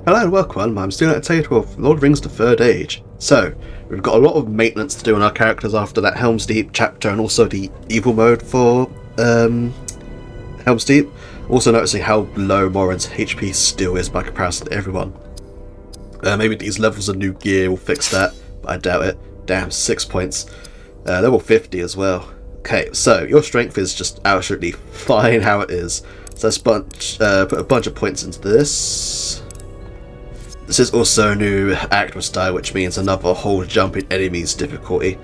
Hello and welcome, I'm still at the table of Lord of the Rings The Third Age. So, we've got a lot of maintenance to do on our characters after that Helm's Deep chapter and also the evil mode for Helm's Deep. Also noticing how low Morin's HP still is by comparison to everyone. Maybe these levels of new gear will fix that, but I doubt it. Damn, 6 points. Level 50 as well. Okay, so your strength is just absolutely fine how it is. So let's put a bunch of points into this. This is also a new actor style, which means another whole jump in enemies difficulty.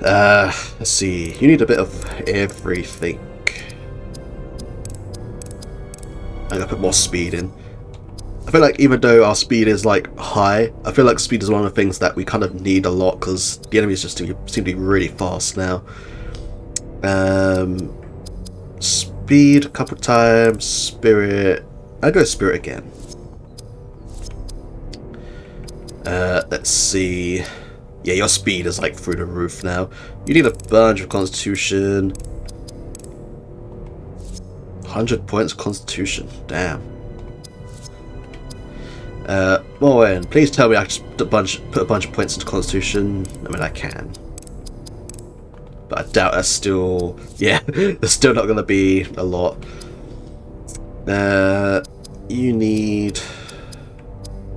Let's see. You need a bit of everything. I'm gonna put more speed in. I feel like even though our speed is like high, I feel like speed is one of the things that we kind of need a lot because the enemies just seem to be really fast now. Speed a couple times. Spirit. I'll go spirit again. Let's see. Yeah, your speed is like through the roof now. You need a bunch of constitution. 100 points of constitution. Damn. Morwen, please tell me I just put a bunch of points into constitution. I mean, I can. But I doubt that's still... Yeah, there's still not going to be a lot. You need...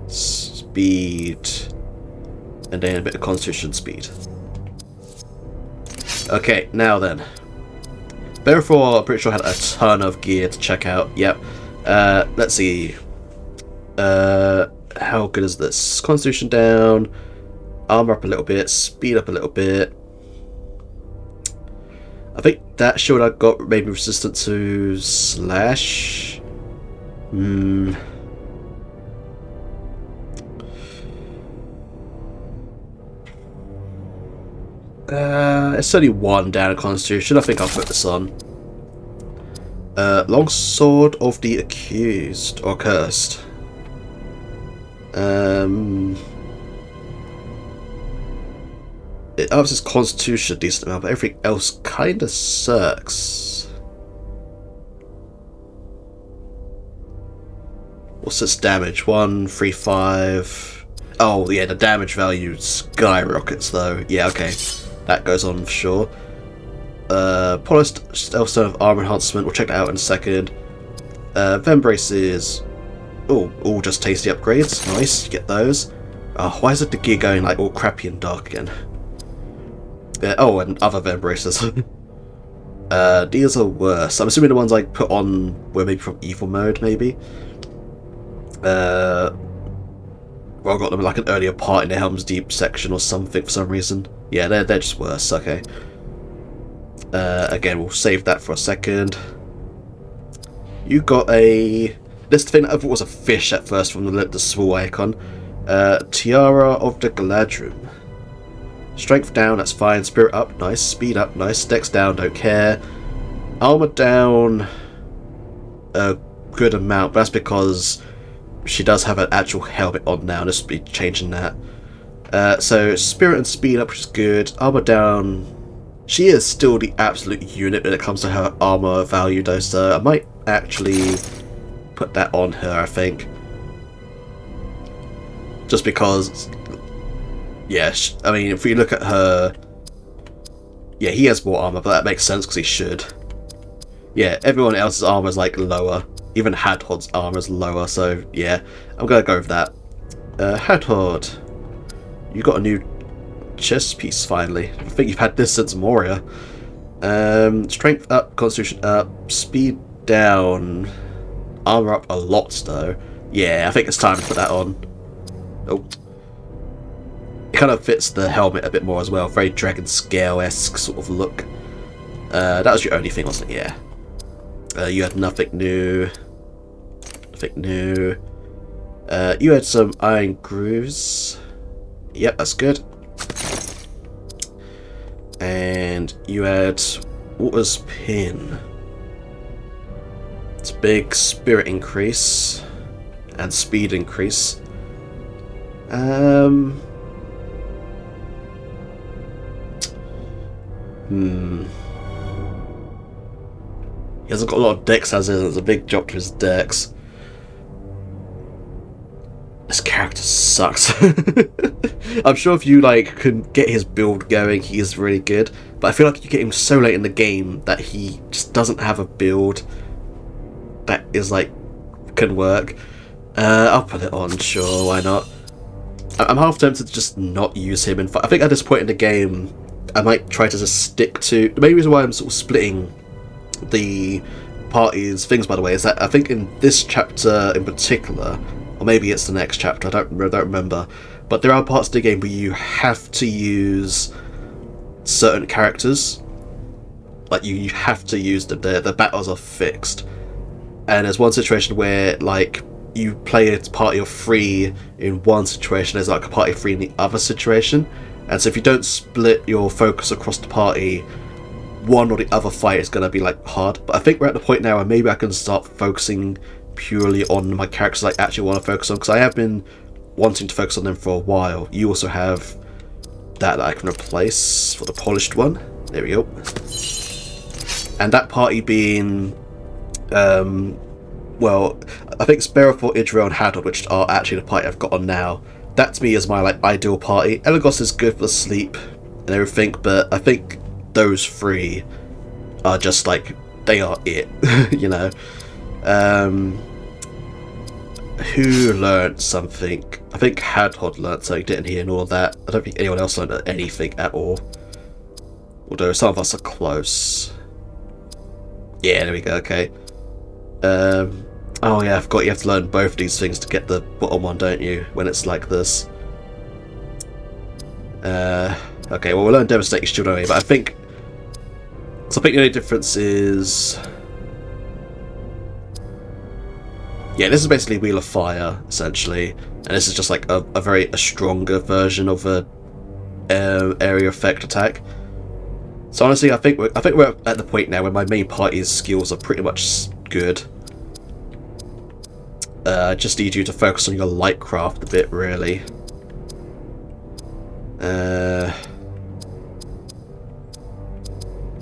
speed, and then a bit of constitution speed. Okay, now then. Therefore, I'm pretty sure I had a ton of gear to check out. Yep. Let's see. How good is this? Constitution down, armor up a little bit, speed up a little bit. I think that shield I got made me resistant to slash. It's only one down in Constitution. I think I'll put this on. Long Sword of the Accused or Cursed. It ups its Constitution a decent amount, but everything else kind of sucks. What's its damage? 1, 3, 5. Oh yeah, the damage value skyrockets though. Yeah, okay. That goes on for sure. Polished Stealth Stone of Armor Enhancement. We'll check that out in a second. Vem Braces. Oh, all just tasty upgrades. Nice, get those. Oh, why is it the gear going like all crappy and dark again? Oh, and other Vem Braces. These are worse. I'm assuming the ones I put on were maybe from evil mode, maybe. Well, I got them like an earlier part in the Helm's Deep section or something for some reason. Yeah, they're just worse. Okay. Again, we'll save that for a second. You got a... This thing I thought was a fish at first from the swirl icon. Tiara of the Galadrim. Strength down, that's fine. Spirit up, nice. Speed up, nice. Dex down, don't care. Armor down a good amount, but that's because she does have an actual helmet on now. Let's be changing that. So spirit and speed up, which is good. Armor down. She is still the absolute unit when it comes to her armor value though, so I might actually put that on her, I think. Just because, yeah, I mean, if we look at her, yeah, he has more armor, but that makes sense because he should. Yeah, everyone else's armor is like lower. Even Hadhod's armor is lower, so yeah, I'm gonna go with that. Hadhod, you got a new chest piece finally. I think you've had this since Moria. Strength up, constitution up, speed down, armor up a lot though. Yeah, I think it's time to put that on. Oh. It kind of fits the helmet a bit more as well. Very Dragon Scale-esque sort of look. That was your only thing, wasn't it? Yeah. You had nothing new. Nothing new. You had some iron grooves. Yep, that's good. And you had Water's Pin. It's big spirit increase and speed increase. He hasn't got a lot of dex as is. It's a big drop to his dex. character sucks. I'm sure if you like can get his build going, he is really good. But I feel like you get him so late in the game that he just doesn't have a build that is like can work. I'll put it on, sure, why not? I'm half tempted to just not use him. I think at this point in the game, I might try to just stick to... The main reason why I'm sort of splitting the party's things, by the way, is that I think in this chapter in particular, or maybe it's the next chapter, I don't remember, but there are parts of the game where you have to use certain characters. Like, you have to use them. The battles are fixed. And there's one situation where, like, you play a party of 3 in one situation, there's like a party of 3 in the other situation. And so if you don't split your focus across the party, one or the other fight is going to be like hard. But I think we're at the point now where maybe I can start focusing purely on my characters I actually want to focus on, because I have been wanting to focus on them for a while. You also have that I can replace for the polished one. There we go. And that party being well, I think Sparrowful, Idril, and Hadod, which are actually the party I've got on now, that to me is my like ideal party. Elagos is good for sleep and everything, but I think those 3 are just like, they are it, you know. Who learned something? I think Hadod learned something, didn't he, and all of that. I don't think anyone else learned anything at all. Although some of us are close. Yeah, there we go, okay. Oh yeah, I forgot you have to learn both of these things to get the bottom one, don't you? When it's like this. Okay, well we'll learn Devastating Shield anyway, but I think... So I think the only difference is... Yeah, this is basically Wheel of Fire, essentially. And this is just like a stronger version of a area effect attack. So honestly, I think we're at the point now where my main party's skills are pretty much good. Just need you to focus on your lightcraft a bit, really.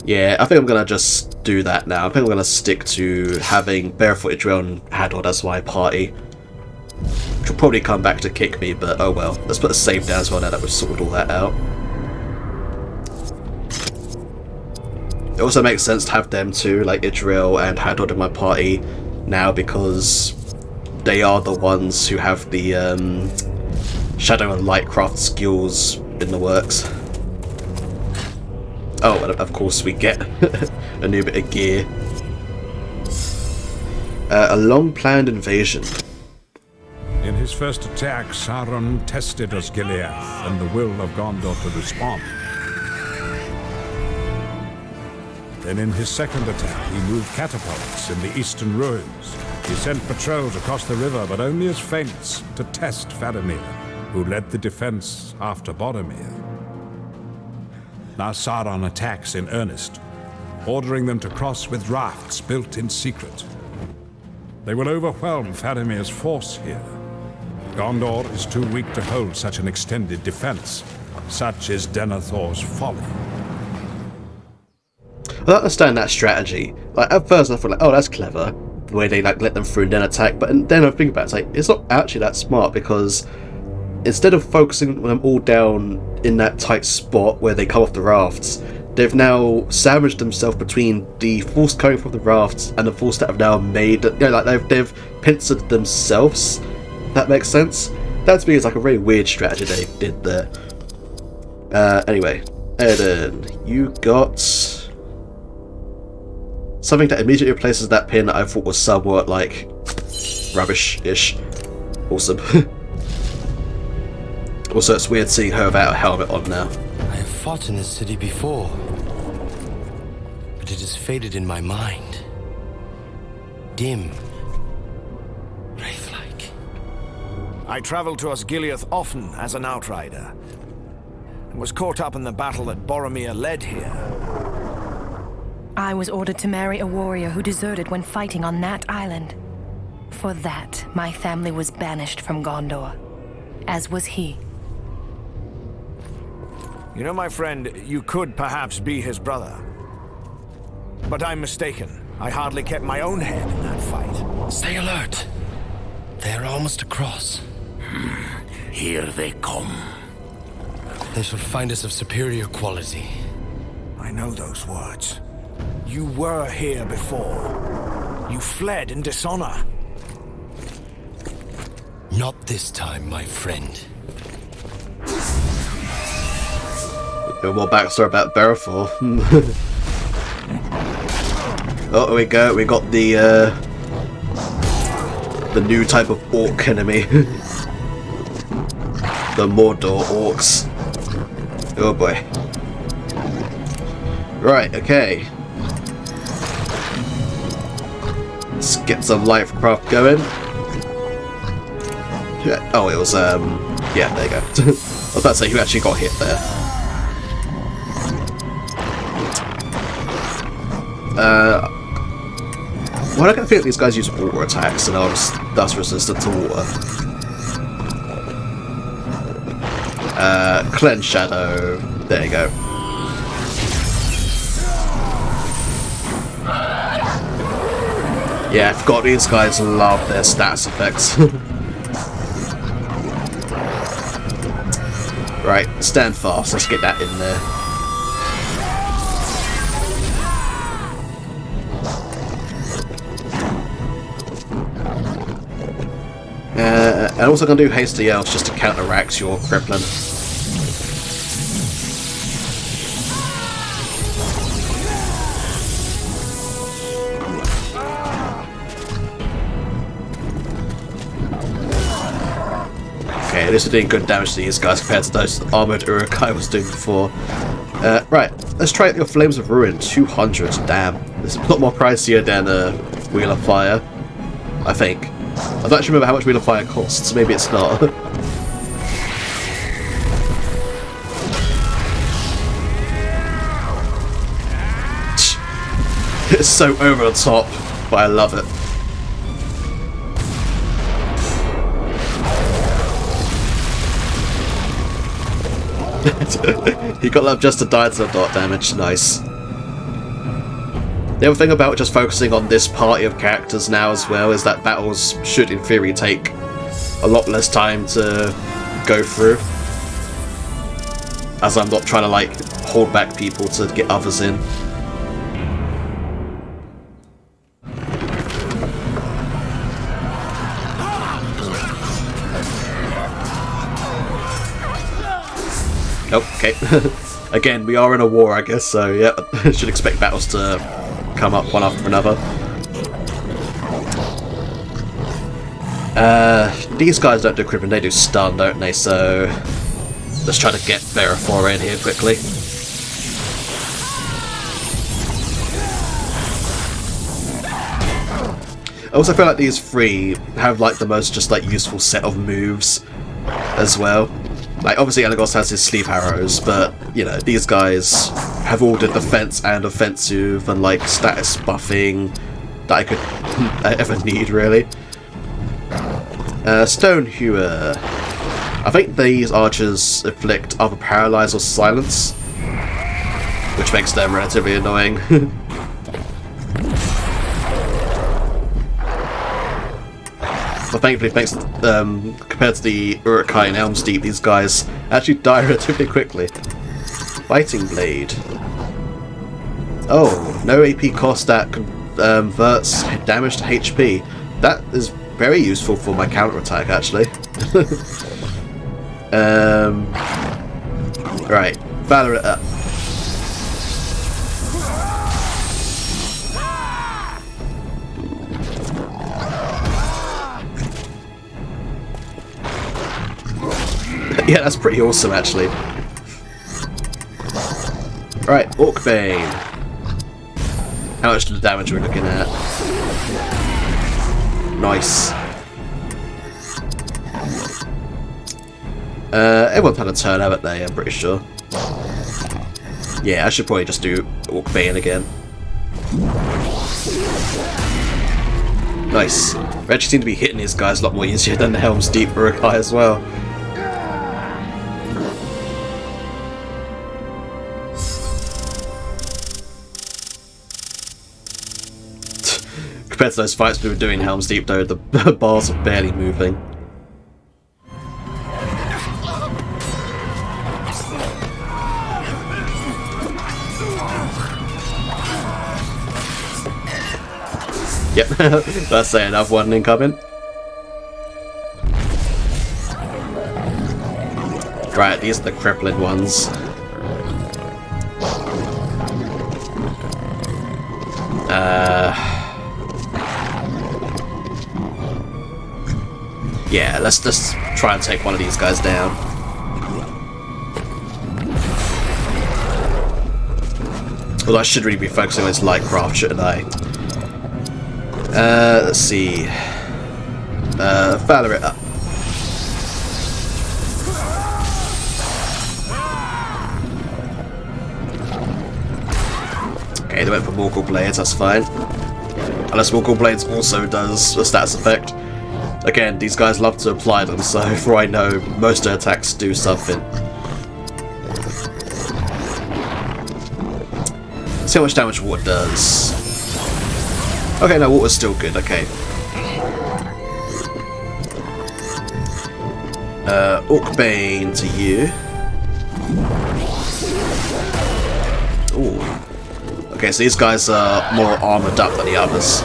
Yeah, I think I'm gonna just do that now. I think I'm gonna stick to having Barefooted Drill and Hadod as my party. Which will probably come back to kick me, but oh well. Let's put a save down as well now that we've sorted all that out. It also makes sense to have them too, like Idril and Hadod in my party now, because they are the ones who have the Shadow and Lightcraft skills in the works. Oh, and of course we get a new bit of gear. A long-planned invasion. In his first attack, Sauron tested Osgiliath and the will of Gondor to respond. Then in his second attack, he moved catapults in the eastern ruins. He sent patrols across the river, but only as feints to test Faramir, who led the defense after Boromir. Now Sauron attacks in earnest, ordering them to cross with rafts built in secret. They will overwhelm Faramir's force here. Gondor is too weak to hold such an extended defense. Such is Denethor's folly. I don't understand that strategy. Like, at first I thought, like, oh, that's clever, the way they like let them through and then attack. But then I think about it, it's like, it's not actually that smart, because instead of focusing them all down in that tight spot where they come off the rafts, they've now sandwiched themselves between the force coming from the rafts and the force that have now made, you know, like they've pincered themselves. If that makes sense. That to me is like a very weird strategy they did there. Anyway, Eden, you got something that immediately replaces that pin that I thought was somewhat like rubbish-ish. Awesome. Also, it's weird seeing her without a helmet on now. I have fought in this city before, but it has faded in my mind. Dim. Wraith-like. I travelled to Osgiliath often as an outrider, and was caught up in the battle that Boromir led here. I was ordered to marry a warrior who deserted when fighting on that island. For that, my family was banished from Gondor, as was he. You know, my friend, you could perhaps be his brother. But I'm mistaken. I hardly kept my own head in that fight. Stay alert. They're almost across. Here they come. They shall find us of superior quality. I know those words. You were here before. You fled in dishonor. Not this time, my friend. No more backstory about Berefor. Oh, here we go. We got the new type of orc enemy. The Mordor orcs. Oh boy. Right, okay. Let's get some Lifecraft going. Yeah, oh, it was, yeah, there you go. I was about to say, who actually got hit there? Well, I can feel these guys use water attacks and are thus resistant to water. Cleanse Shadow. There you go. Yeah, I forgot these guys love their stats effects. Right, stand fast. Let's get that in there. And also going to do Hasty Elves just to counteract your crippling. Okay, at least we're doing good damage to these guys compared to those armoured Uruk-hai was doing before. Right, let's try out your Flames of Ruin, 200, damn. This is a lot more pricier than Wheel of Fire, I think. I don't actually remember how much Wheel of Fire costs, maybe it's not. It's so over the top, but I love it. He got love just to die to the dot damage, nice. The other thing about just focusing on this party of characters now as well is that battles should in theory take a lot less time to go through, as I'm not trying to like hold back people to get others in. Okay. Again, we are in a war, I guess, so yeah, should expect battles to come up one after another. These guys don't do crippling, they do stun, don't they? So let's try to get Berefor in here quickly. I also feel like these three have like the most just like useful set of moves as well. Like, obviously Elagos has his sleep arrows, but, you know, these guys have all the defense and offensive and, like, status buffing that I could ever need, really. Stone Hewer. I think these archers inflict either paralyze or silence, which makes them relatively annoying. But thankfully, thanks compared to the Uruk-hai and Helm's Deep, these guys actually die relatively quickly. Fighting Blade. Oh, no AP cost that converts damage to HP. That is very useful for my counterattack, actually. Right, Valor it up. Yeah, that's pretty awesome, actually. Right, Orcbane. How much of the damage are we looking at? Nice. Everyone's had a turn, haven't they? I'm pretty sure. Yeah, I should probably just do Orcbane again. Nice. We actually seem to be hitting these guys a lot more easier than the Helm's Deep Uruk-hai as well. Compared to those fights we were doing in Helm's Deep, though, the bars are barely moving. Yep, let's say another one incoming. Right, these are the crippling ones. Yeah, let's just try and take one of these guys down. Although I should really be focusing on this light craft, shouldn't I? Let's see. Valor it up. Okay, they went for Morgul Blades, that's fine. Unless Morgul Blades also does a stats effect. Again, these guys love to apply them, so for all I know, most of their attacks do something. See how much damage water does. Okay, no, water's still good, okay. Orcbane to you. Ooh. Okay, so these guys are more armoured up than the others.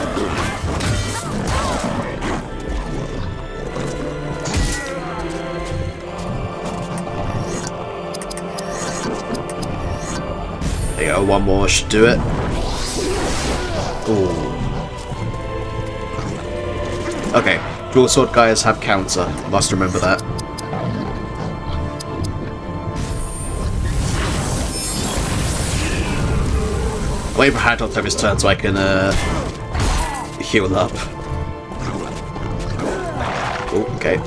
There you go, one more should do it. Ooh. Okay, dual sword guys have counter, must remember that. Wait for Hadron to have his turn so I can heal up. Oh, okay.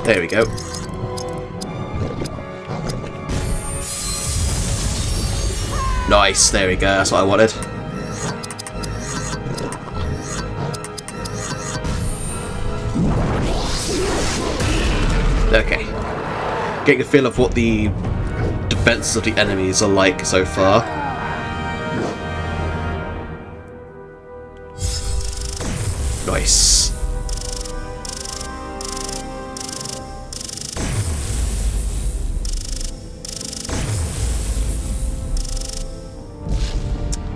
There we go. Nice, there we go, that's what I wanted. Okay. Getting a feel of what the defenses of the enemies are like so far. Nice.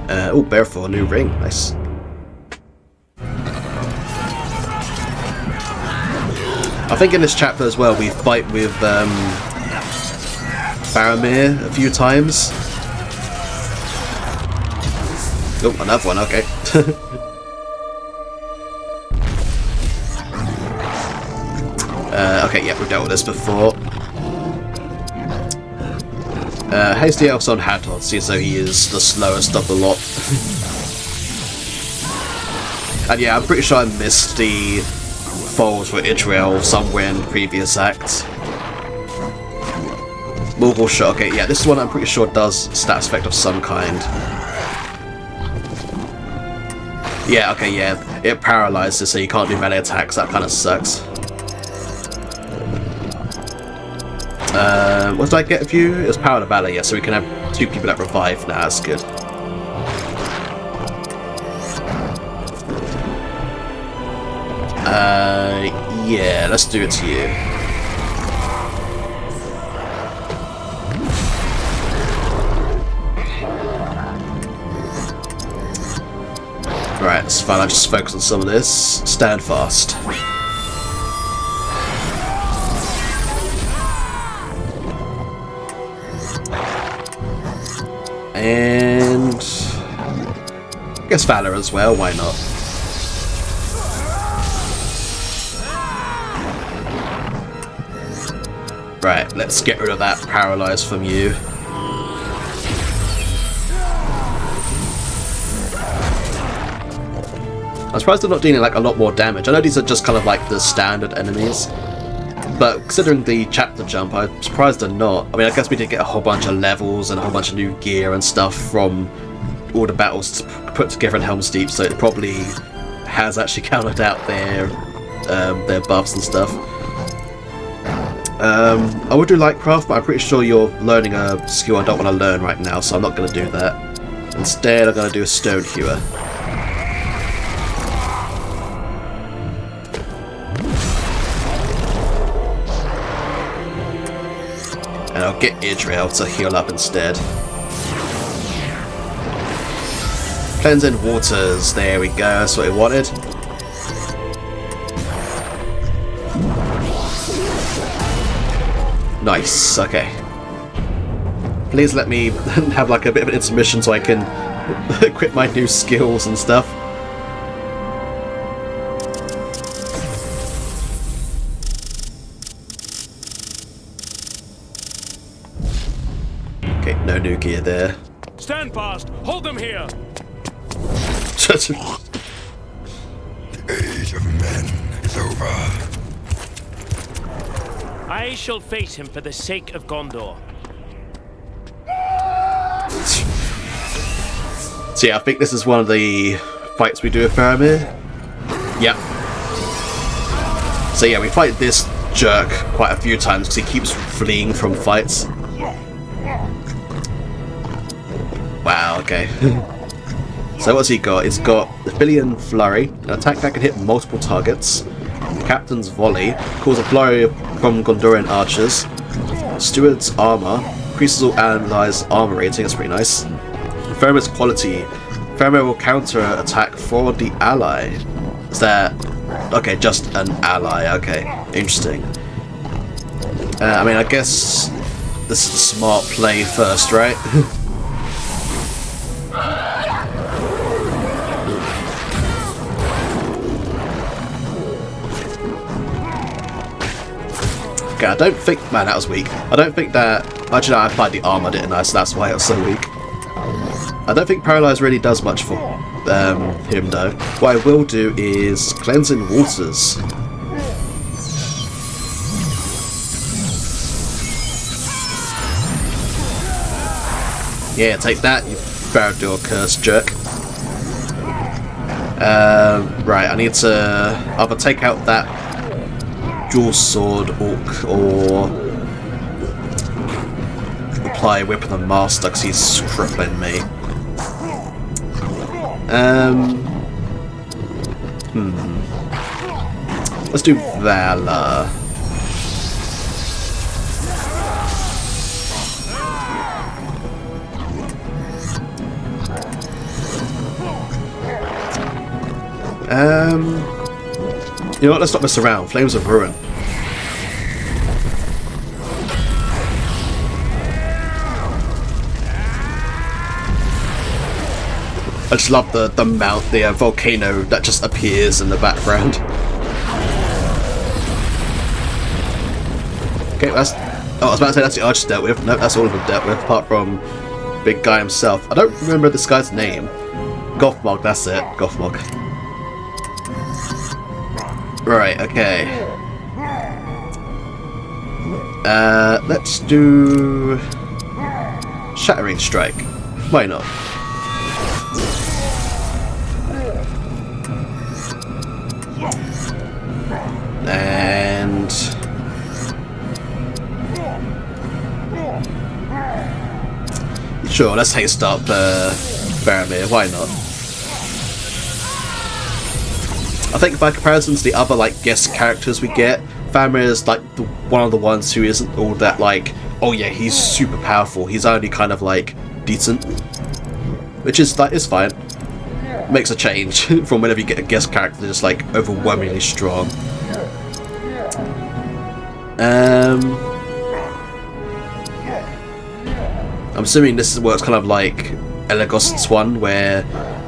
Oh, bear for a new ring. Nice. I think in this chapter as well we fight with Faramir a few times. Oh, another one, okay. Okay, yeah, we've dealt with this before. Hasty Elves on Hathor, seems though he is the slowest of the lot. And yeah, I'm pretty sure I missed the foals for Idriel somewhere in the previous act. Morgul shot, okay, yeah, this is one I'm pretty sure does stats effect of some kind. Yeah, okay, yeah, it paralyzes so you can't do melee attacks, that kind of sucks. What did I get of you? It was Power to Valor, yeah, so we can have two people that revive now, that's good. Yeah, let's do it to you. Right, it's fine, I'll just focus on some of this. Stand fast. And I guess Valor as well, why not? Right, let's get rid of that paralyze from you. I'm surprised they're not dealing like a lot more damage. I know these are just kind of like the standard enemies, but considering the chapter jump, I'm surprised they're not. I mean, I guess we did get a whole bunch of levels and a whole bunch of new gear and stuff from all the battles put together in Helm's Deep, so it probably has actually counted out their buffs and stuff. I would do Lightcraft, but I'm pretty sure you're learning a skill I don't want to learn right now, so I'm not going to do that. Instead, I'm going to do a Stone Hewer. And I'll get Idriel to heal up instead. Cleansing waters. There we go. That's what we wanted. Nice. Okay. Please let me have like a bit of an intermission so I can equip my new skills and stuff. Okay, no new gear there. Stand fast! Hold them here! The age of men is over. I shall face him for the sake of Gondor. So yeah, I think this is one of the fights we do with Faramir. Yep. So yeah, we fight this jerk quite a few times because he keeps fleeing from fights. Wow, okay. So what's he got? He's got the Filian Flurry, an attack that can hit multiple targets. Captain's Volley, calls a flurry from Gondorian archers. Steward's Armor, increases all allies' armor rating, that's pretty nice. Faramir's Quality, Faramir will counter attack for the ally. Is that... okay, just an ally, okay. Interesting. I mean, I guess this is a smart play first, right? Okay, I don't think... man, that was weak. I don't think that... actually, no, I applied the armor, didn't I? So that's why it was so weak. I don't think Paralyze really does much for him, though. What I will do is Cleansing Waters. Yeah, take that, you Farador cursed jerk. Right, I need to either take out that dual sword orc or apply Whip of the Master because he's crippling me. Let's do Valor. You know what, let's not mess around. Flames of Ruin. I just love the volcano that just appears in the background. Okay, that's... oh, I was about to say that's the archer dealt with. Nope, that's all of them dealt with, apart from big guy himself. I don't remember this guy's name. Gothmog, that's it. Gothmog. Right, okay. Let's do... Shattering Strike. Why not? And... sure, let's haste up Faramir, why not? I think by comparison to the other like guest characters we get, Faramir is like one of the ones who isn't all that like, oh yeah, he's super powerful. He's only kind of like decent, which is like is fine. Makes a change from whenever you get a guest character just like overwhelmingly strong. I'm assuming this works kind of like Elagost's one, where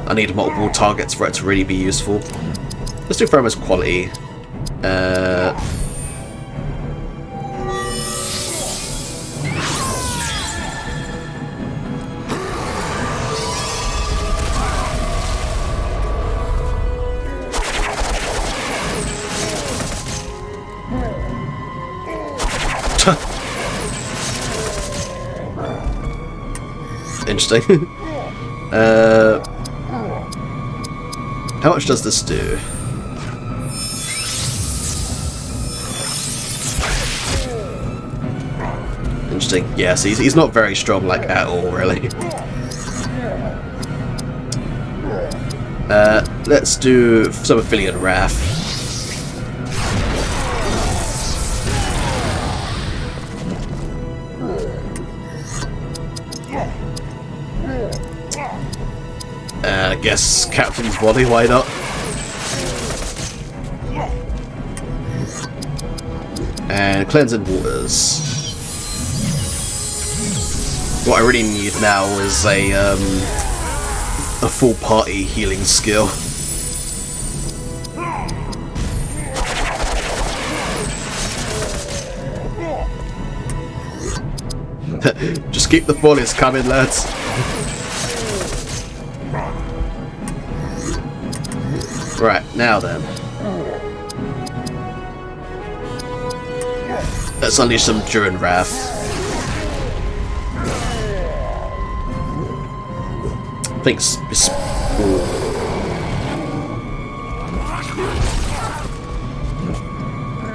I need multiple targets for it to really be useful. Let's do Faramir's Quality. Interesting. How much does this do? Interesting. Yes, he's not very strong, like, at all, really. Let's do some Affiliate Wrath. guess Captain's body, why not? And cleansing waters. What I really need now is a full party healing skill. Just keep the volleys coming, lads. Right, now then. Let's unleash some Durin Wrath. I think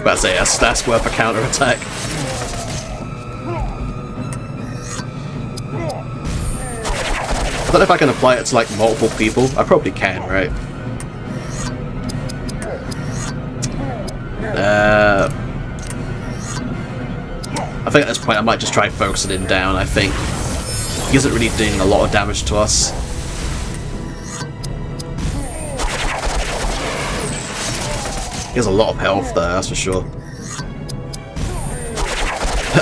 about to say that's worth a counter attack. I don't know if I can apply it to like multiple people. I probably can, right? I think at this point I might just try focusing him down. I think he isn't really doing a lot of damage to us. He has a lot of health there, that's for sure.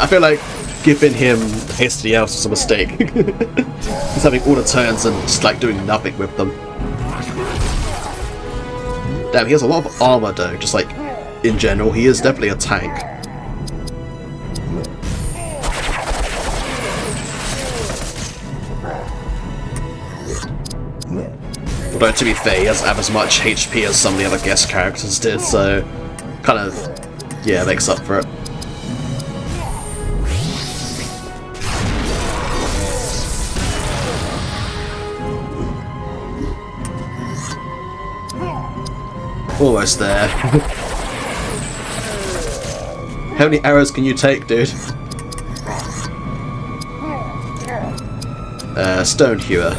I feel like giving him hasty elves was a mistake. He's having all the turns and just like doing nothing with them. Damn, he has a lot of armor though, just like in general. He is definitely a tank. Although to be fair, he doesn't have as much HP as some of the other guest characters did, so kind of, yeah, makes up for it. Almost there. How many arrows can you take, dude? Stone Hewer.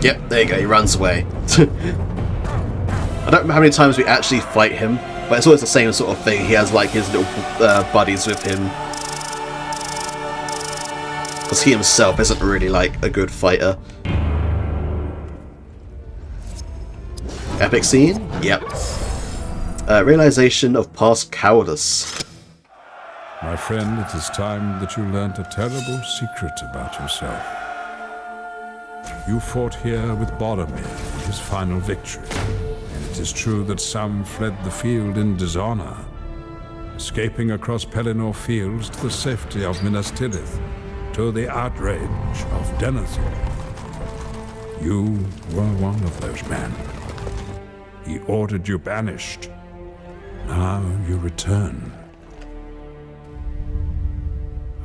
Yep, there you go, he runs away. I don't know how many times we actually fight him, but it's always the same sort of thing. He has like his little buddies with him. Because he himself isn't really like a good fighter. Epic scene? Yep. Realization of past cowardice. My friend, it is time that you learned a terrible secret about yourself. You fought here with Boromir in his final victory, and it is true that some fled the field in dishonour, escaping across Pelennor fields to the safety of Minas Tirith, to the outrage of Denethor. You were one of those men. He ordered you banished. Now you return.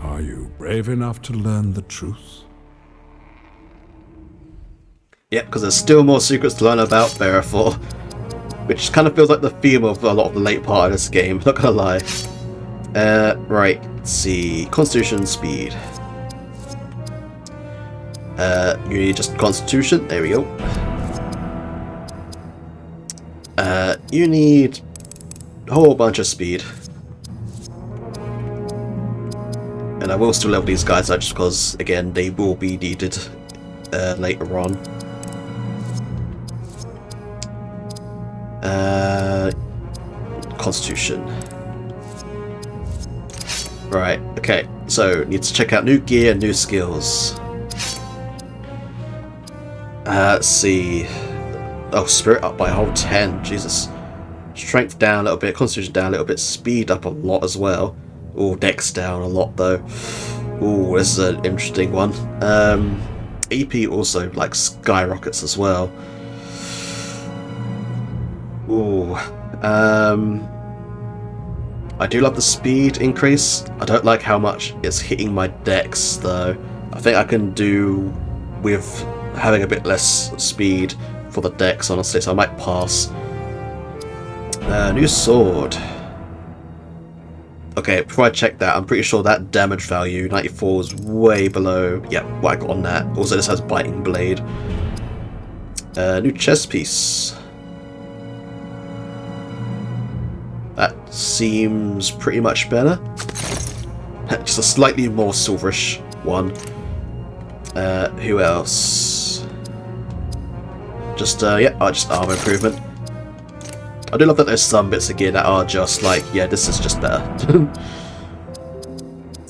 Are you brave enough to learn the truth? Yep, because there's still more secrets to learn about Berefor, which kind of feels like the theme of a lot of the late part of this game, not gonna lie. Right, let's see. Constitution, speed. You need just Constitution, there we go. You need a whole bunch of speed. And I will still level these guys out just because, again, they will be needed later on. Constitution. Right, okay, so need to check out new gear, new skills. Let's see. Oh, spirit up by a whole 10, Jesus. Strength down a little bit, constitution down a little bit, speed up a lot as well. Oh, dex down a lot though. Oh, this is an interesting one. AP also like skyrockets as well. Ooh. I do love the speed increase. I don't like how much it's hitting my dex though. I think I can do with having a bit less speed for the dex, honestly, so I might pass. New sword. Okay, before I check that, I'm pretty sure that damage value, 94, is way below, yeah, what I got on that. Also, this has biting blade. New chest piece. That seems pretty much better. Just a slightly more silverish one. Who else? Just just armor improvement. I do love that there's some bits of gear that are just like, yeah, this is just better.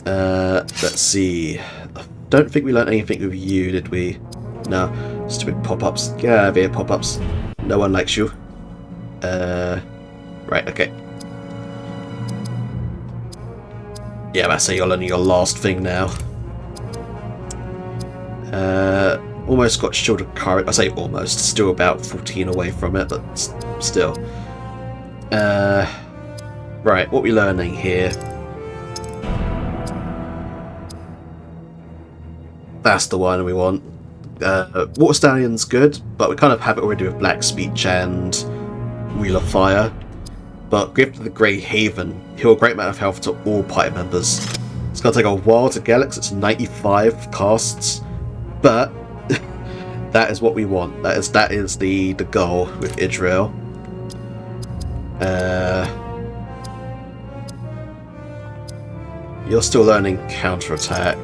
Let's see. I don't think we learned anything with you, did we? No. Stupid pop-ups. Get out of here, pop-ups. No one likes you. Right, okay. Yeah, I say you're learning your last thing now. Almost got Shield of Courage. I say almost. Still about 14 away from it, but still. Right, what are we learning here? That's the one we want. Water Stallion's good, but we kind of have it already with Black Speech and Wheel of Fire. But Gift of the Grey Haven, heal a great amount of health to all party members. It's going to take a while to get it, 'cause it's 95 casts, but that is what we want. That is the goal with Idril. You're still learning counterattack.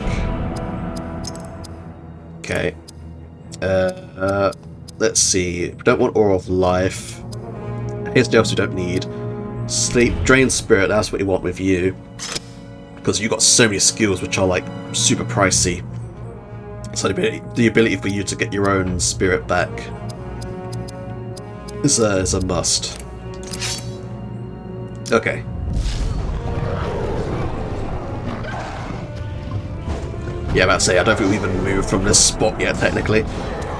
Okay. Let's see. We don't want Aura of Life. Here's the else we don't need. Sleep, Drain Spirit, that's what you want with you. Because you've got so many skills which are like super pricey. So the ability for you to get your own spirit back is a must. Okay. Yeah, about to say, I don't think we've even moved from this spot yet, technically.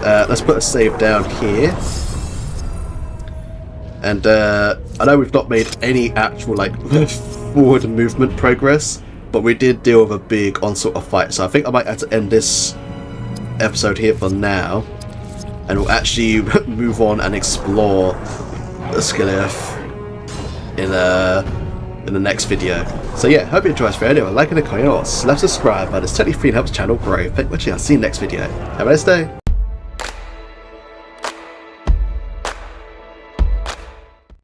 Let's put a save down here. And I know we've not made any actual like forward movement progress, but we did deal with a big onslaught of fight. So I think I might have to end this episode here for now, and we'll actually move on and explore the Skilith in the next video. So yeah, hope you enjoyed this video. Like and a comment, or slap subscribe, but it's totally free and helps the channel grow. Thank you for watching. I'll see you in the next video. Have a nice day.